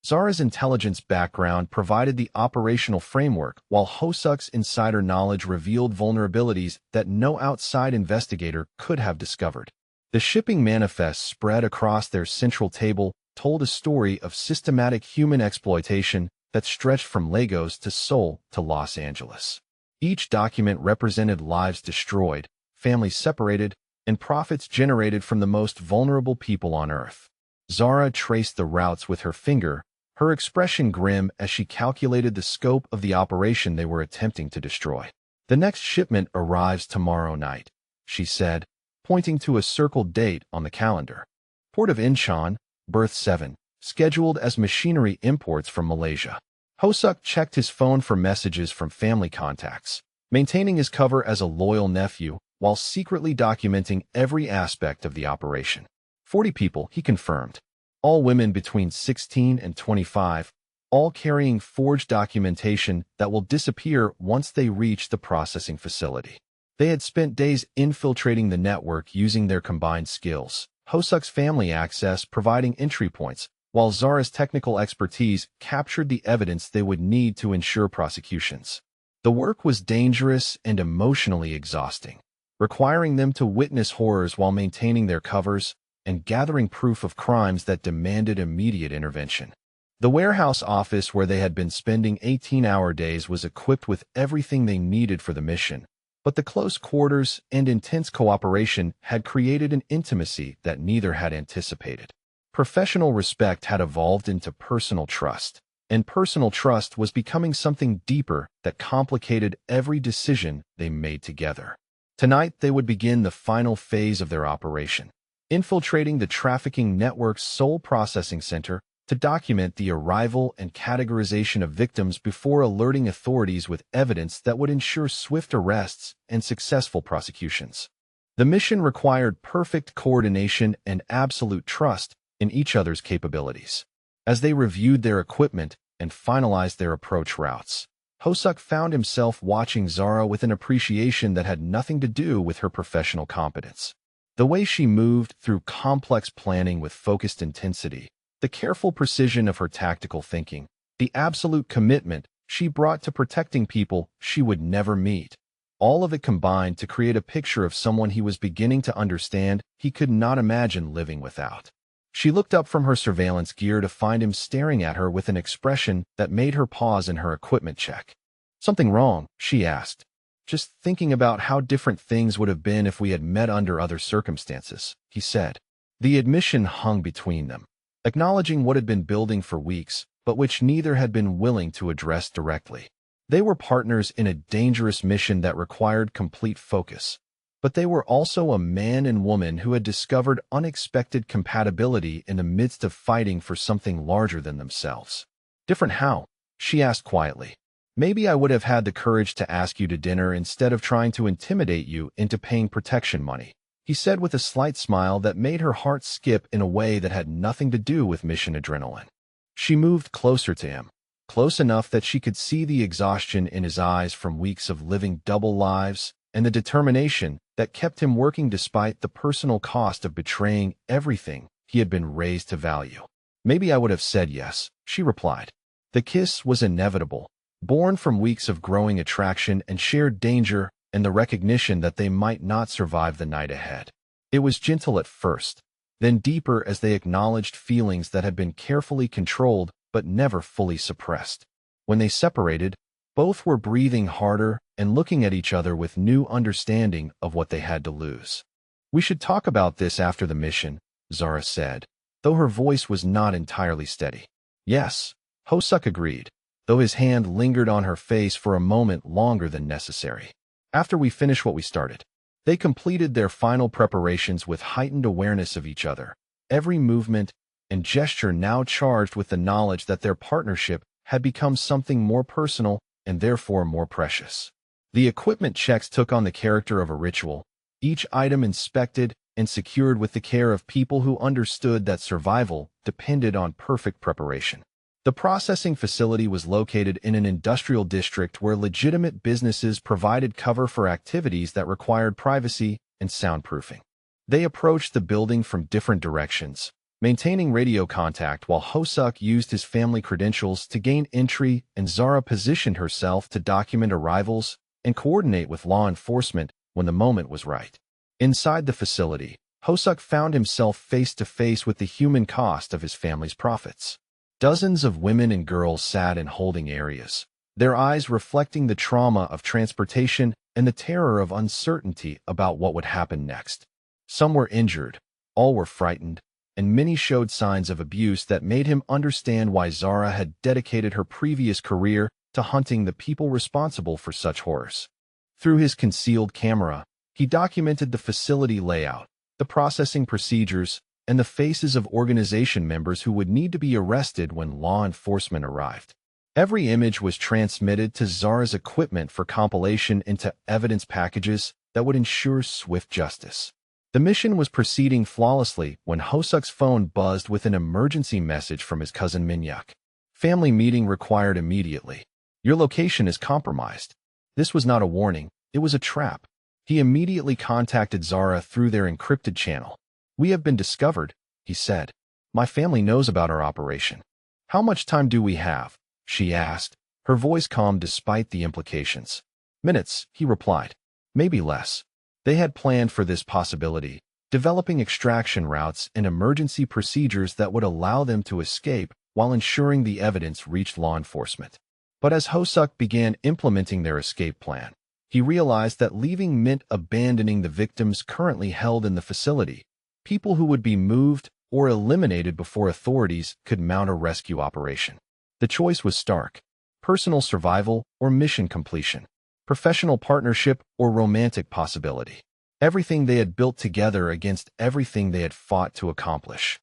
Zara's intelligence background provided the operational framework, while Hosuk's insider knowledge revealed vulnerabilities that no outside investigator could have discovered. The shipping manifest spread across their central table told a story of systematic human exploitation that stretched from Lagos to Seoul to Los Angeles. Each document represented lives destroyed, families separated, and profits generated from the most vulnerable people on Earth. Zara traced the routes with her finger, her expression grim as she calculated the scope of the operation they were attempting to destroy. "The next shipment arrives tomorrow night," she said, pointing to a circled date on the calendar. "Port of Incheon, berth 7, scheduled as machinery imports from Malaysia." Hosuk checked his phone for messages from family contacts, maintaining his cover as a loyal nephew while secretly documenting every aspect of the operation. 40 people, he confirmed. All women between 16 and 25, all carrying forged documentation that will disappear once they reach the processing facility. They had spent days infiltrating the network using their combined skills, Hosuk's family access providing entry points, while Zara's technical expertise captured the evidence they would need to ensure prosecutions. The work was dangerous and emotionally exhausting, requiring them to witness horrors while maintaining their covers and gathering proof of crimes that demanded immediate intervention. The warehouse office where they had been spending 18-hour days was equipped with everything they needed for the mission, but the close quarters and intense cooperation had created an intimacy that neither had anticipated. Professional respect had evolved into personal trust, and personal trust was becoming something deeper that complicated every decision they made together. Tonight, they would begin the final phase of their operation, infiltrating the trafficking network's sole processing center to document the arrival and categorization of victims before alerting authorities with evidence that would ensure swift arrests and successful prosecutions. The mission required perfect coordination and absolute trust in each other's capabilities. As they reviewed their equipment and finalized their approach routes, Hosuk found himself watching Zara with an appreciation that had nothing to do with her professional competence. The way she moved through complex planning with focused intensity, the careful precision of her tactical thinking, the absolute commitment she brought to protecting people she would never meet. All of it combined to create a picture of someone he was beginning to understand he could not imagine living without. She looked up from her surveillance gear to find him staring at her with an expression that made her pause in her equipment check. "Something wrong?" she asked. "Just thinking about how different things would have been if we had met under other circumstances," he said. The admission hung between them, acknowledging what had been building for weeks, but which neither had been willing to address directly. They were partners in a dangerous mission that required complete focus, but they were also a man and woman who had discovered unexpected compatibility in the midst of fighting for something larger than themselves. "Different how?" she asked quietly. "Maybe I would have had the courage to ask you to dinner instead of trying to intimidate you into paying protection money," he said with a slight smile that made her heart skip in a way that had nothing to do with mission adrenaline. She moved closer to him, close enough that she could see the exhaustion in his eyes from weeks of living double lives and the determination that kept him working despite the personal cost of betraying everything he had been raised to value. "Maybe I would have said yes," she replied. The kiss was inevitable, born from weeks of growing attraction and shared danger and the recognition that they might not survive the night ahead. It was gentle at first, then deeper as they acknowledged feelings that had been carefully controlled but never fully suppressed. When they separated, both were breathing harder and looking at each other with new understanding of what they had to lose. "We should talk about this after the mission," Zara said, though her voice was not entirely steady. "Yes," Hosuk agreed, though his hand lingered on her face for a moment longer than necessary. "After we finish what we started." They completed their final preparations with heightened awareness of each other, every movement and gesture now charged with the knowledge that their partnership had become something more personal and therefore more precious. The equipment checks took on the character of a ritual, each item inspected and secured with the care of people who understood that survival depended on perfect preparation. The processing facility was located in an industrial district where legitimate businesses provided cover for activities that required privacy and soundproofing. They approached the building from different directions, maintaining radio contact while Hosuk used his family credentials to gain entry and Zara positioned herself to document arrivals and coordinate with law enforcement when the moment was right. Inside the facility, Hosuk found himself face to face with the human cost of his family's profits. Dozens of women and girls sat in holding areas, their eyes reflecting the trauma of transportation and the terror of uncertainty about what would happen next. Some were injured, all were frightened, and many showed signs of abuse that made him understand why Zara had dedicated her previous career to hunting the people responsible for such horrors. Through his concealed camera, he documented the facility layout, the processing procedures, and the faces of organization members who would need to be arrested when law enforcement arrived. Every image was transmitted to Zara's equipment for compilation into evidence packages that would ensure swift justice. The mission was proceeding flawlessly when Hosuk's phone buzzed with an emergency message from his cousin Minyuk. "Family meeting required immediately. Your location is compromised." This was not a warning, it was a trap. He immediately contacted Zara through their encrypted channel. "We have been discovered," he said. "My family knows about our operation." "How much time do we have?" she asked, her voice calm despite the implications. "Minutes," he replied. "Maybe less." They had planned for this possibility, developing extraction routes and emergency procedures that would allow them to escape while ensuring the evidence reached law enforcement. But as Hosuk began implementing their escape plan, he realized that leaving meant abandoning the victims currently held in the facility, people who would be moved or eliminated before authorities could mount a rescue operation. The choice was stark: personal survival or mission completion, professional partnership or romantic possibility. Everything they had built together against everything they had fought to accomplish.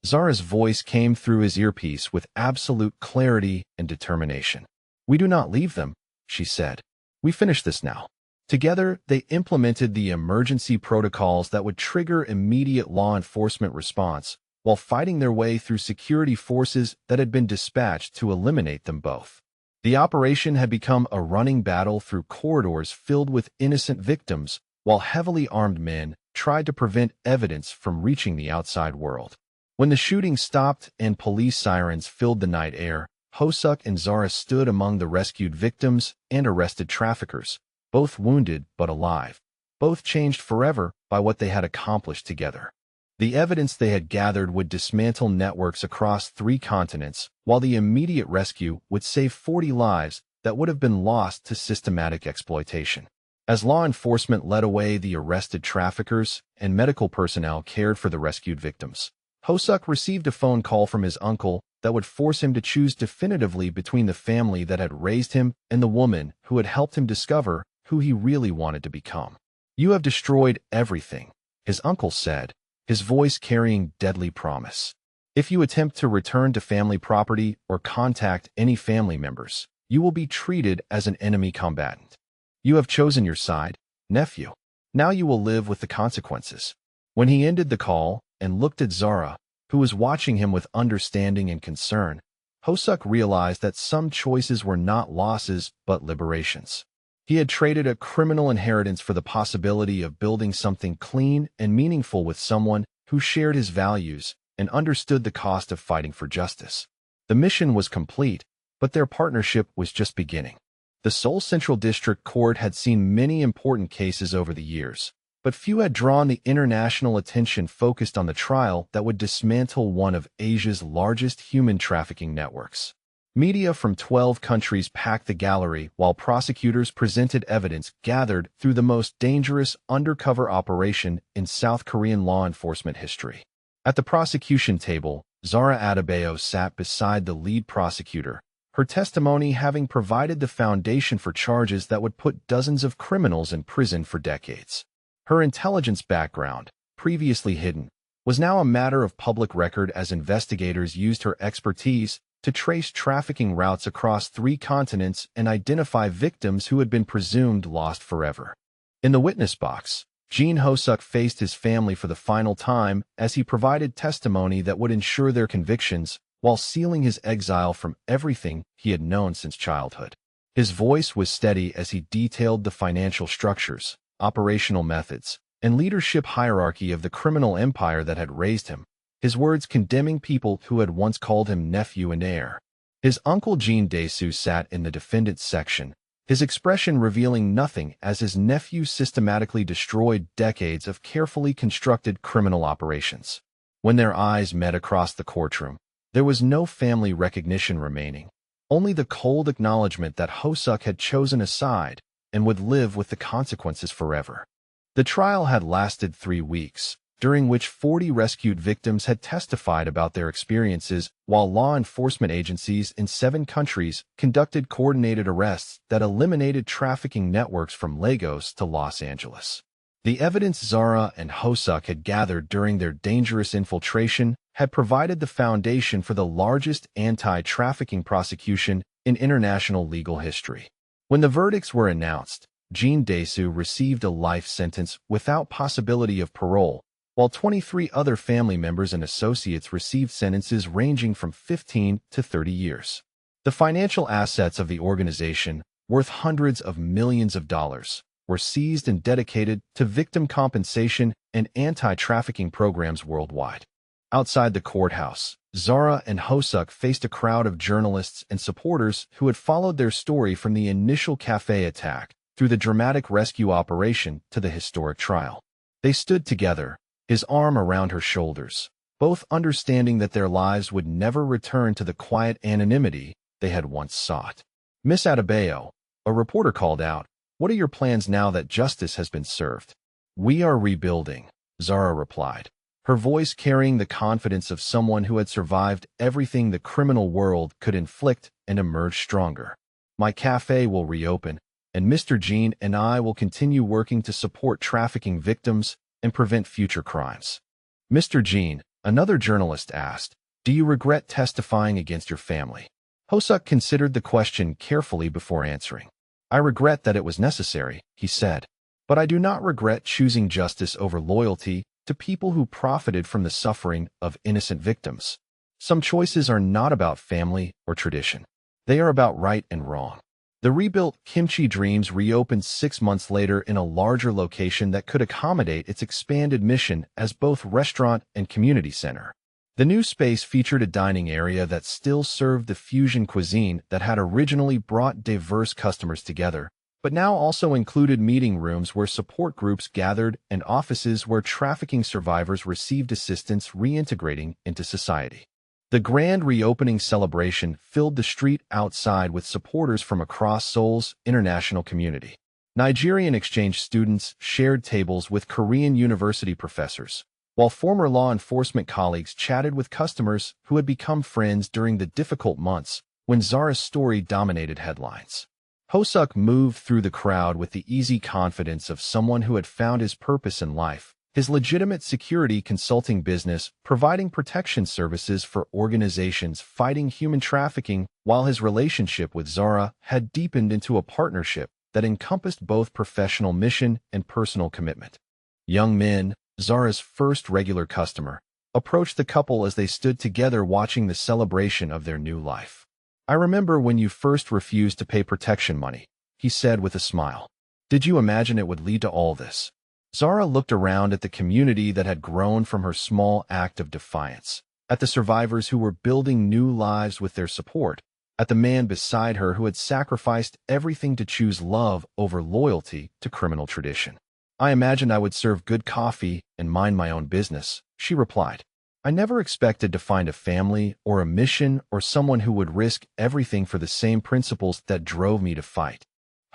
Zara's voice came through his earpiece with absolute clarity and determination. "We do not leave them," she said. "We finish this now." Together, they implemented the emergency protocols that would trigger immediate law enforcement response, while fighting their way through security forces that had been dispatched to eliminate them both. The operation had become a running battle through corridors filled with innocent victims, while heavily armed men tried to prevent evidence from reaching the outside world. When the shooting stopped and police sirens filled the night air, Hosuk and Zara stood among the rescued victims and arrested traffickers, both wounded but alive, both changed forever by what they had accomplished together. The evidence they had gathered would dismantle networks across 3 continents, while the immediate rescue would save 40 lives that would have been lost to systematic exploitation. As law enforcement led away the arrested traffickers and medical personnel cared for the rescued victims, Hosuk received a phone call from his uncle that would force him to choose definitively between the family that had raised him and the woman who had helped him discover who he really wanted to become. "You have destroyed everything," his uncle said, his voice carrying deadly promise. "If you attempt to return to family property or contact any family members, you will be treated as an enemy combatant. You have chosen your side, nephew. Now you will live with the consequences." When he ended the call and looked at Zara, who was watching him with understanding and concern, Hosuk realized that some choices were not losses but liberations. He had traded a criminal inheritance for the possibility of building something clean and meaningful with someone who shared his values and understood the cost of fighting for justice. The mission was complete, but their partnership was just beginning. The Seoul Central District Court had seen many important cases over the years, but few had drawn the international attention focused on the trial that would dismantle one of Asia's largest human trafficking networks. Media from 12 countries packed the gallery while prosecutors presented evidence gathered through the most dangerous undercover operation in South Korean law enforcement history. At the prosecution table, Zara Adebayo sat beside the lead prosecutor, her testimony having provided the foundation for charges that would put dozens of criminals in prison for decades. Her intelligence background, previously hidden, was now a matter of public record as investigators used her expertise to trace trafficking routes across 3 continents and identify victims who had been presumed lost forever. In the witness box, Jin Hosuk faced his family for the final time as he provided testimony that would ensure their convictions while sealing his exile from everything he had known since childhood. His voice was steady as he detailed the financial structures, operational methods, and leadership hierarchy of the criminal empire that had raised him, his words condemning people who had once called him nephew and heir. His uncle Jean Dae-soo sat in the defendant's section, his expression revealing nothing as his nephew systematically destroyed decades of carefully constructed criminal operations. When their eyes met across the courtroom, there was no family recognition remaining, only the cold acknowledgement that Hosuk had chosen a side and would live with the consequences forever. The trial had lasted 3 weeks, during which 40 rescued victims had testified about their experiences, while law enforcement agencies in 7 countries conducted coordinated arrests that eliminated trafficking networks from Lagos to Los Angeles. The evidence Zara and Hosuk had gathered during their dangerous infiltration had provided the foundation for the largest anti-trafficking prosecution in international legal history. When the verdicts were announced, Jean Dae-soo received a life sentence without possibility of parole, while 23 other family members and associates received sentences ranging from 15 to 30 years. The financial assets of the organization, worth hundreds of millions of dollars, were seized and dedicated to victim compensation and anti-trafficking programs worldwide. Outside the courthouse, Zara and Hosuk faced a crowd of journalists and supporters who had followed their story from the initial cafe attack through the dramatic rescue operation to the historic trial. They stood together, his arm around her shoulders, both understanding that their lives would never return to the quiet anonymity they had once sought. "Miss Adebayo," a reporter called out, "what are your plans now that justice has been served?" "We are rebuilding," Zara replied, her voice carrying the confidence of someone who had survived everything the criminal world could inflict and emerged stronger. "My cafe will reopen, and Mr. Jean and I will continue working to support trafficking victims and prevent future crimes." Mr. Jean, Another journalist asked, "Do you regret testifying against your family?" Hosuk considered the question carefully before answering. "I regret that it was necessary," he said, "but I do not regret choosing justice over loyalty to people who profited from the suffering of innocent victims. Some choices are not about family or tradition. They are about right and wrong." The rebuilt Kimchi Dreams reopened 6 months later in a larger location that could accommodate its expanded mission as both restaurant and community center. The new space featured a dining area that still served the fusion cuisine that had originally brought diverse customers together, but now also included meeting rooms where support groups gathered and offices where trafficking survivors received assistance reintegrating into society. The grand reopening celebration filled the street outside with supporters from across Seoul's international community. Nigerian exchange students shared tables with Korean university professors, while former law enforcement colleagues chatted with customers who had become friends during the difficult months when Zara's story dominated headlines. Hosuk moved through the crowd with the easy confidence of someone who had found his purpose in life, his legitimate security consulting business providing protection services for organizations fighting human trafficking, while his relationship with Zara had deepened into a partnership that encompassed both professional mission and personal commitment. Young Min, Zara's first regular customer, approached the couple as they stood together watching the celebration of their new life. "I remember when you first refused to pay protection money," he said with a smile. "Did you imagine it would lead to all this?" Zara looked around at the community that had grown from her small act of defiance, at the survivors who were building new lives with their support, at the man beside her who had sacrificed everything to choose love over loyalty to criminal tradition. "I imagined I would serve good coffee and mind my own business," she replied. "I never expected to find a family or a mission or someone who would risk everything for the same principles that drove me to fight."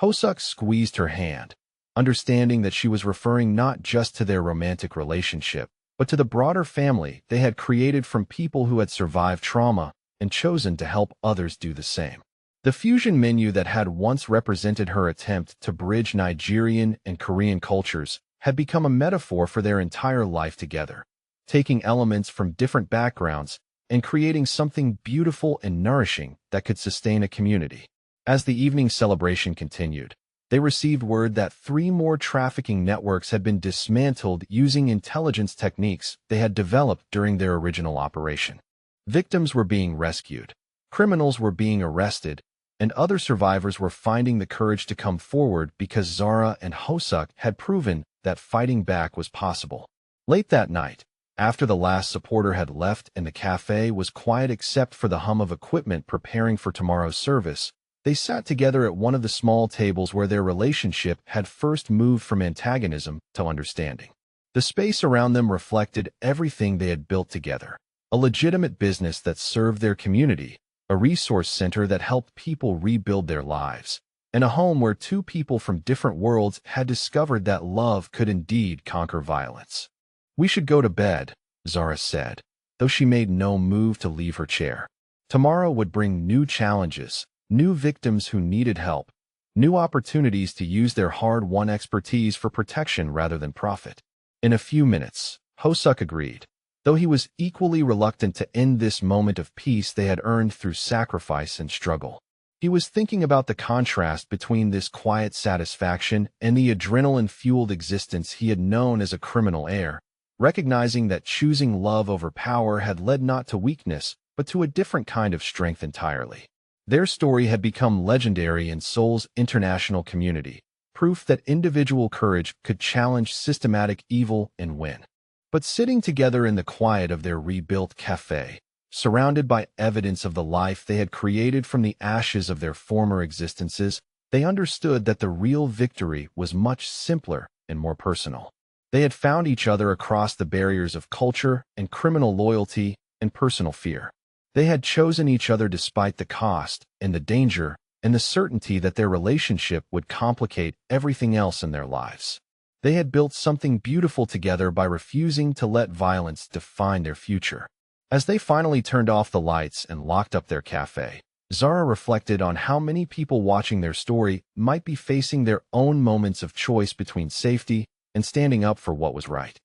Hosuk squeezed her hand, understanding that she was referring not just to their romantic relationship, but to the broader family they had created from people who had survived trauma and chosen to help others do the same. The fusion menu that had once represented her attempt to bridge Nigerian and Korean cultures had become a metaphor for their entire life together, taking elements from different backgrounds and creating something beautiful and nourishing that could sustain a community. As the evening celebration continued, they received word that 3 more trafficking networks had been dismantled using intelligence techniques they had developed during their original operation. Victims were being rescued, criminals were being arrested, and other survivors were finding the courage to come forward because Zara and Hosuk had proven that fighting back was possible. Late that night, after the last supporter had left and the cafe was quiet except for the hum of equipment preparing for tomorrow's service, they sat together at one of the small tables where their relationship had first moved from antagonism to understanding. The space around them reflected everything they had built together: a legitimate business that served their community, a resource center that helped people rebuild their lives, and a home where 2 people from different worlds had discovered that love could indeed conquer violence. "We should go to bed," Zara said, though she made no move to leave her chair. Tomorrow would bring new challenges, new victims who needed help, new opportunities to use their hard-won expertise for protection rather than profit. In a few minutes, Hosuk agreed, though he was equally reluctant to end this moment of peace they had earned through sacrifice and struggle. He was thinking about the contrast between this quiet satisfaction and the adrenaline-fueled existence he had known as a criminal heir, recognizing that choosing love over power had led not to weakness, but to a different kind of strength entirely. Their story had become legendary in Seoul's international community, proof that individual courage could challenge systematic evil and win. But sitting together in the quiet of their rebuilt cafe, surrounded by evidence of the life they had created from the ashes of their former existences, they understood that the real victory was much simpler and more personal. They had found each other across the barriers of culture and criminal loyalty and personal fear. They had chosen each other despite the cost and the danger and the certainty that their relationship would complicate everything else in their lives. They had built something beautiful together by refusing to let violence define their future. As they finally turned off the lights and locked up their cafe, Zara reflected on how many people watching their story might be facing their own moments of choice between safety and standing up for what was right.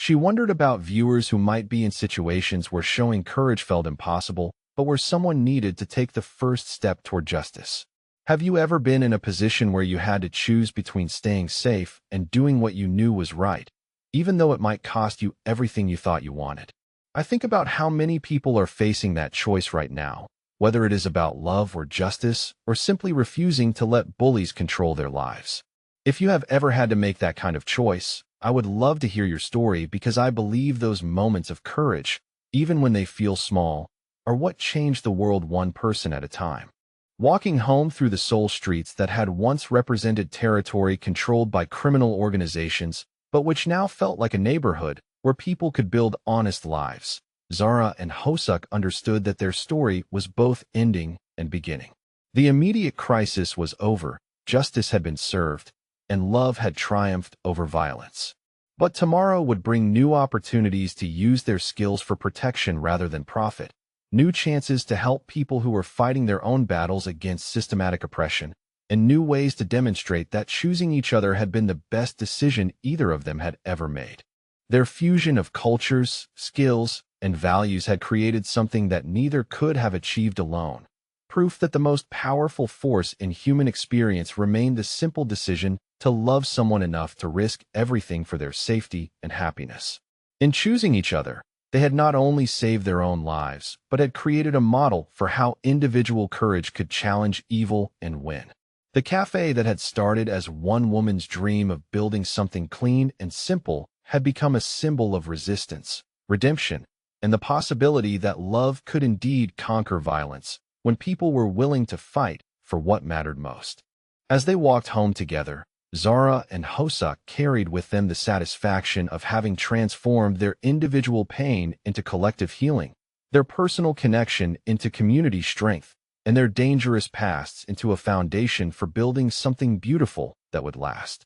She wondered about viewers who might be in situations where showing courage felt impossible, but where someone needed to take the first step toward justice. Have you ever been in a position where you had to choose between staying safe and doing what you knew was right, even though it might cost you everything you thought you wanted? I think about how many people are facing that choice right now, whether it is about love or justice, or simply refusing to let bullies control their lives. If you have ever had to make that kind of choice, I would love to hear your story because I believe those moments of courage, even when they feel small, are what change the world one person at a time. Walking home through the Seoul streets that had once represented territory controlled by criminal organizations, but which now felt like a neighborhood where people could build honest lives, Zara and Hosuk understood that their story was both ending and beginning. The immediate crisis was over, justice had been served, and love had triumphed over violence. But tomorrow would bring new opportunities to use their skills for protection rather than profit, new chances to help people who were fighting their own battles against systematic oppression, and new ways to demonstrate that choosing each other had been the best decision either of them had ever made. Their fusion of cultures, skills, and values had created something that neither could have achieved alone. Proof that the most powerful force in human experience remained the simple decision to love someone enough to risk everything for their safety and happiness. In choosing each other, they had not only saved their own lives, but had created a model for how individual courage could challenge evil and win. The cafe that had started as one woman's dream of building something clean and simple had become a symbol of resistance, redemption, and the possibility that love could indeed conquer violence when people were willing to fight for what mattered most. As they walked home together, Zara and Hosuk carried with them the satisfaction of having transformed their individual pain into collective healing, their personal connection into community strength, and their dangerous pasts into a foundation for building something beautiful that would last.